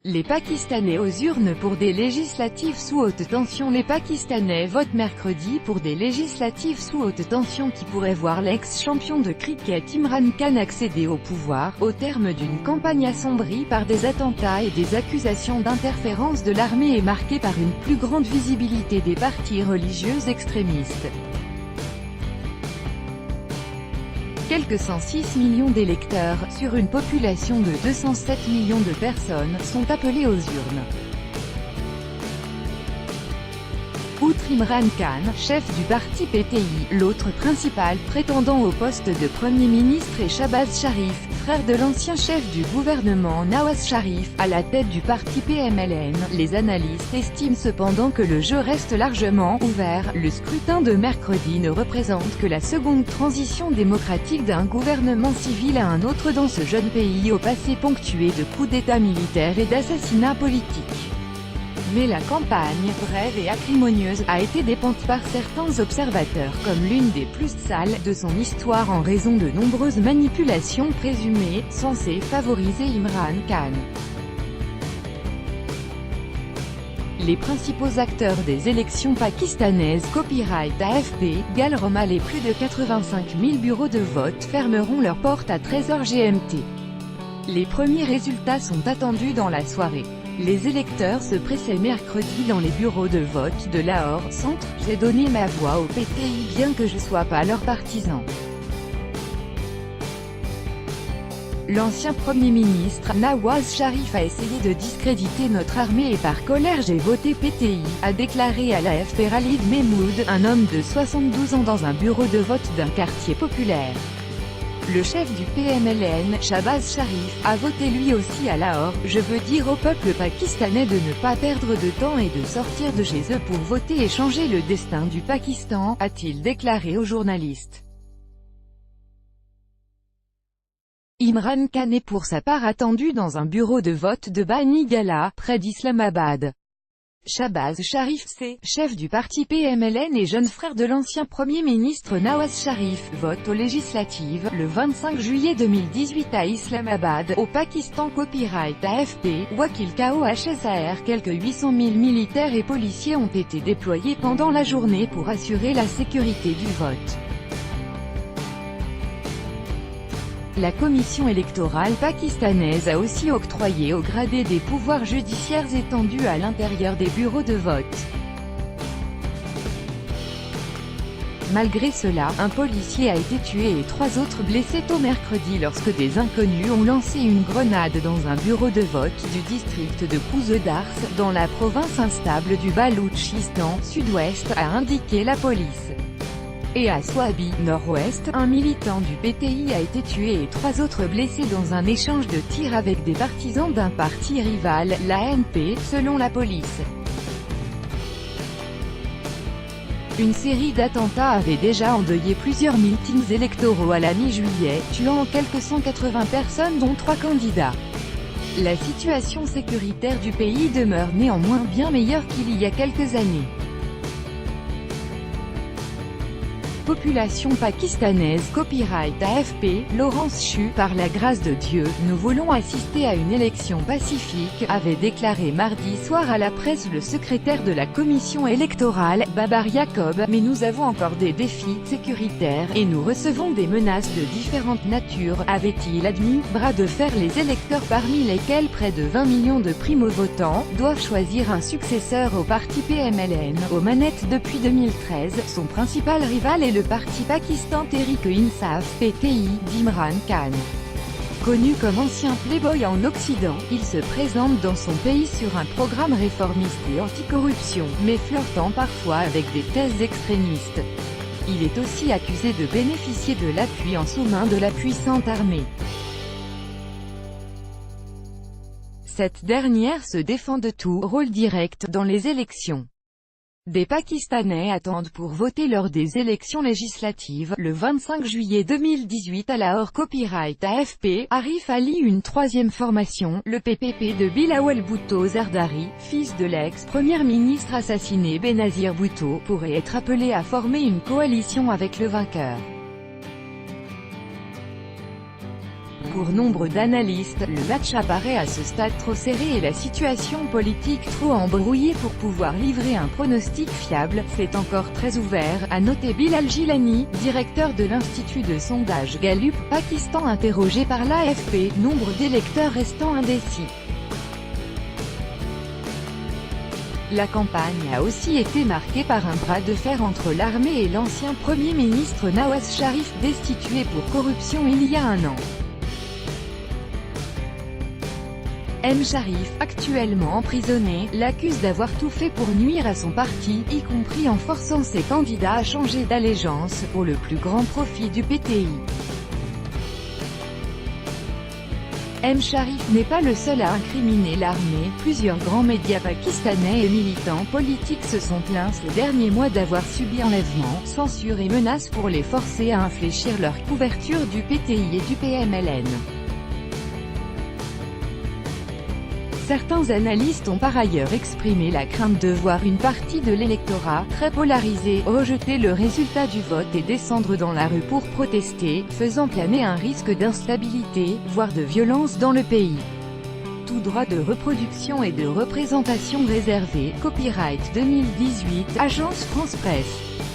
Les Pakistanais aux urnes pour des législatives sous haute tension. Les Pakistanais votent mercredi pour des législatives sous haute tension qui pourraient voir l'ex-champion de cricket Imran Khan accéder au pouvoir, au terme d'une campagne assombrie par des attentats et des accusations d'interférence de l'armée et marquée par une plus grande visibilité des partis religieux extrémistes. Quelques 106 millions d'électeurs, sur une population de 207 millions de personnes, sont appelés aux urnes. Outre Imran Khan, chef du parti PTI, l'autre principal prétendant au poste de Premier ministre est Shahbaz Sharif, frère de l'ancien chef du gouvernement Nawaz Sharif, à la tête du parti PMLN. Les analystes estiment cependant que le jeu reste largement ouvert. Le scrutin de mercredi ne représente que la seconde transition démocratique d'un gouvernement civil à un autre dans ce jeune pays au passé ponctué de coups d'état militaires et d'assassinats politiques. Mais la campagne, brève et acrimonieuse, a été dépeinte par certains observateurs comme l'une des plus sales de son histoire en raison de nombreuses manipulations présumées, censées favoriser Imran Khan. Les principaux acteurs des élections pakistanaises, Copyright AFP, Galroma. Les plus de 85 000 bureaux de vote fermeront leurs portes à 13h GMT. Les premiers résultats sont attendus dans la soirée. Les électeurs se pressaient mercredi dans les bureaux de vote de Lahore Centre. J'ai donné ma voix au PTI bien que je sois pas leur partisan. L'ancien Premier ministre, Nawaz Sharif, a essayé de discréditer notre armée et par colère j'ai voté PTI, a déclaré à l'AFP Khalid Mehmood, un homme de 72 ans dans un bureau de vote d'un quartier populaire. Le chef du PMLN, Shahbaz Sharif, a voté lui aussi à Lahore. Je veux dire au peuple pakistanais de ne pas perdre de temps et de sortir de chez eux pour voter et changer le destin du Pakistan, a-t-il déclaré aux journalistes. Imran Khan est pour sa part attendu dans un bureau de vote de Bani Gala, près d'Islamabad. Shahbaz Sharif, chef du parti PMLN et jeune frère de l'ancien Premier ministre Nawaz Sharif, vote aux législatives, le 25 juillet 2018 à Islamabad, au Pakistan. Copyright AFP, Wakil KOHSAR. Quelques 800 000 militaires et policiers ont été déployés pendant la journée pour assurer la sécurité du vote. La commission électorale pakistanaise a aussi octroyé aux gradés des pouvoirs judiciaires étendus à l'intérieur des bureaux de vote. Malgré cela, un policier a été tué et 3 autres blessés tôt mercredi lorsque des inconnus ont lancé une grenade dans un bureau de vote du district de Khouzedars, dans la province instable du Baloutchistan, sud-ouest, a indiqué la police. Et à Swabi, nord-ouest, un militant du PTI a été tué et 3 autres blessés dans un échange de tirs avec des partisans d'un parti rival, l'ANP, selon la police. Une série d'attentats avait déjà endeuillé plusieurs meetings électoraux à la mi-juillet, tuant quelques 180 personnes dont 3 candidats. La situation sécuritaire du pays demeure néanmoins bien meilleure qu'il y a quelques années. Population pakistanaise. Copyright AFP, Laurence Chu, par la grâce de Dieu, nous voulons assister à une élection pacifique, avait déclaré mardi soir à la presse le secrétaire de la commission électorale, Babar Yacob. Mais nous avons encore des défis sécuritaires, et nous recevons des menaces de différentes natures, avait-il admis. Bras de fer. Les électeurs, parmi lesquels près de 20 millions de primo-votants, doivent choisir un successeur au parti PMLN, aux manettes depuis 2013. Son principal rival est le parti Pakistan Tehreek-e-Insaf, PTI, d'Imran Khan. Connu comme ancien playboy en Occident, il se présente dans son pays sur un programme réformiste et anticorruption, mais flirtant parfois avec des thèses extrémistes. Il est aussi accusé de bénéficier de l'appui en sous-main de la puissante armée. Cette dernière se défend de tout rôle direct dans les élections. Des Pakistanais attendent pour voter lors des élections législatives, le 25 juillet 2018 à Lahore. Copyright AFP, Arif Ali. Une troisième formation, le PPP de Bilawal Bhutto Zardari, fils de l'ex-premier ministre assassiné Benazir Bhutto, pourrait être appelé à former une coalition avec le vainqueur. Pour nombre d'analystes, le match apparaît à ce stade trop serré et la situation politique trop embrouillée pour pouvoir livrer un pronostic fiable. C'est encore très ouvert, a noté Bilal Gilani, directeur de l'Institut de sondage Gallup, Pakistan, interrogé par l'AFP, nombre d'électeurs restant indécis. La campagne a aussi été marquée par un bras de fer entre l'armée et l'ancien Premier ministre Nawaz Sharif, destitué pour corruption il y a un an. M. Sharif, actuellement emprisonné, l'accuse d'avoir tout fait pour nuire à son parti, y compris en forçant ses candidats à changer d'allégeance, pour le plus grand profit du PTI. M. Sharif n'est pas le seul à incriminer l'armée. Plusieurs grands médias pakistanais et militants politiques se sont plaints ces derniers mois d'avoir subi enlèvements, censure et menaces pour les forcer à infléchir leur couverture du PTI et du PMLN. Certains analystes ont par ailleurs exprimé la crainte de voir une partie de l'électorat, très polarisé, rejeter le résultat du vote et descendre dans la rue pour protester, faisant planer un risque d'instabilité, voire de violence dans le pays. Tout droit de reproduction et de représentation réservé. Copyright 2018, Agence France Presse.